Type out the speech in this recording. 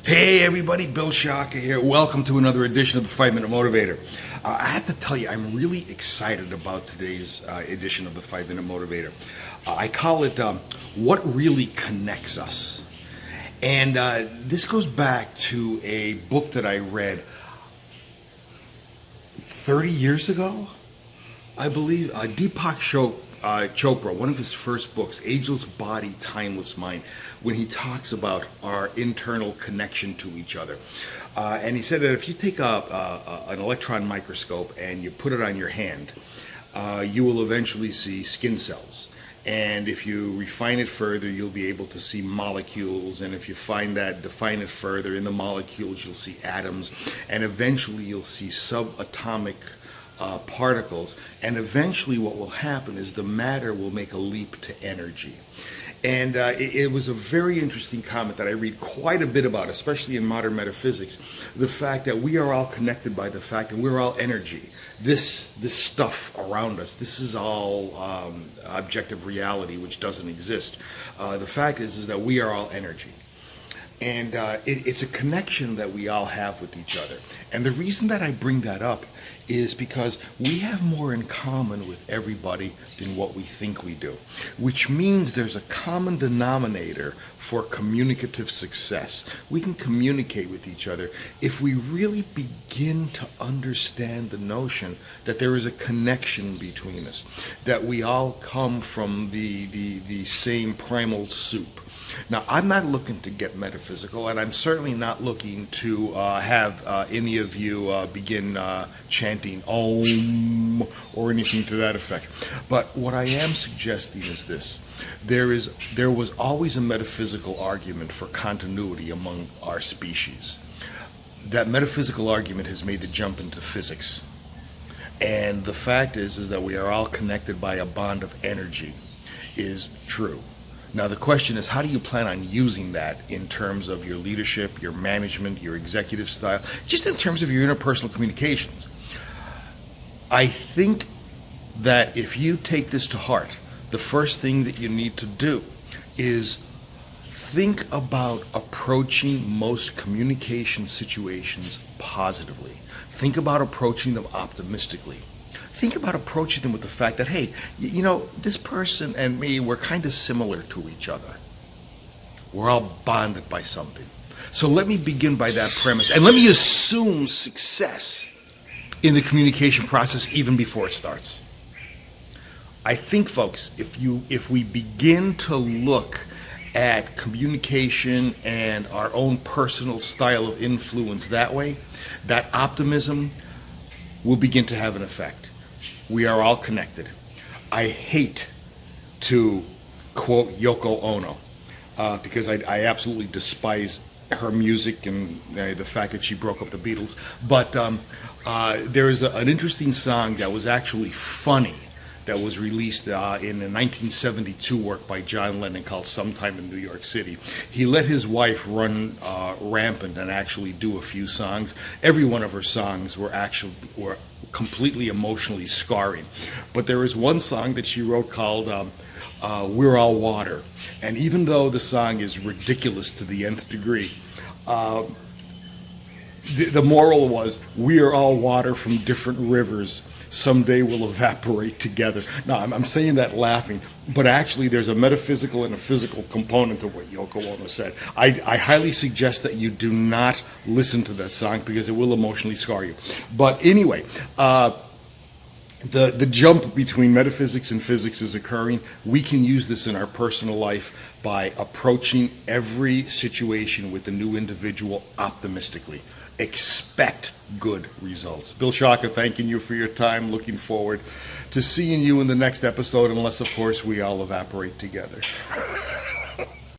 Hey everybody, Bill Shaka here. Welcome to another edition of the 5-Minute Motivator. I have to tell you, I'm really excited about today's edition of the 5-Minute Motivator. I call it What Really Connects Us. And this goes back to a book that I read 30 years ago, I believe. Deepak Chopra, one of his first books, Ageless Body, Timeless Mind, when he talks about our internal connection to each other. And he said that if you take an electron microscope and you put it on your hand, you will eventually see skin cells. And if you refine it further, you'll be able to see molecules. And if you define it further in the molecules, you'll see atoms. And eventually you'll see subatomic particles. And eventually what will happen is the matter will make a leap to energy. And it was a very interesting comment that I read quite a bit about, especially in modern metaphysics, the fact that we are all connected by the fact that we're all energy. This stuff around us, this is all objective reality, which doesn't exist. The fact is that we are all energy. And it's a connection that we all have with each other. And the reason that I bring that up is because we have more in common with everybody than what we think we do, which means there's a common denominator for communicative success. We can communicate with each other if we really begin to understand the notion that there is a connection between us, that we all come from the same primal soup. Now, I'm not looking to get metaphysical, and I'm certainly not looking to have any of you begin chanting Om or anything to that effect. But what I am suggesting is this. There was always a metaphysical argument for continuity among our species. That metaphysical argument has made the jump into physics. And the fact is that we are all connected by a bond of energy is true. Now the question is, how do you plan on using that in terms of your leadership, your management, your executive style, just in terms of your interpersonal communications? I think that if you take this to heart, the first thing that you need to do is think about approaching most communication situations positively. Think about approaching them optimistically. Think about approaching them with the fact that, hey, you know, this person and me, we're kind of similar to each other. We're all bonded by something. So let me begin by that premise, and let me assume success in the communication process even before it starts. I think, folks, if we begin to look at communication and our own personal style of influence that way, that optimism will begin to have an effect. We are all connected. I hate to quote Yoko Ono because I absolutely despise her music and the fact that she broke up the Beatles. But there is an interesting song that was actually funny that was released in a 1972 work by John Lennon called Sometime in New York City. He let his wife run rampant and actually do a few songs. Every one of her songs were completely emotionally scarring. But there is one song that she wrote called We're All Water. And even though the song is ridiculous to the nth degree, the moral was, we are all water from different rivers. Someday we'll evaporate together. Now, I'm saying that laughing, but actually there's a metaphysical and a physical component to what Yoko Ono said. I highly suggest that you do not listen to that song because it will emotionally scar you. But anyway, the jump between metaphysics and physics is occurring. We can use this in our personal life by approaching every situation with the new individual optimistically. Expect good results. Bill Shaka, thanking you for your time. Looking forward to seeing you in the next episode, unless, of course, we all evaporate together.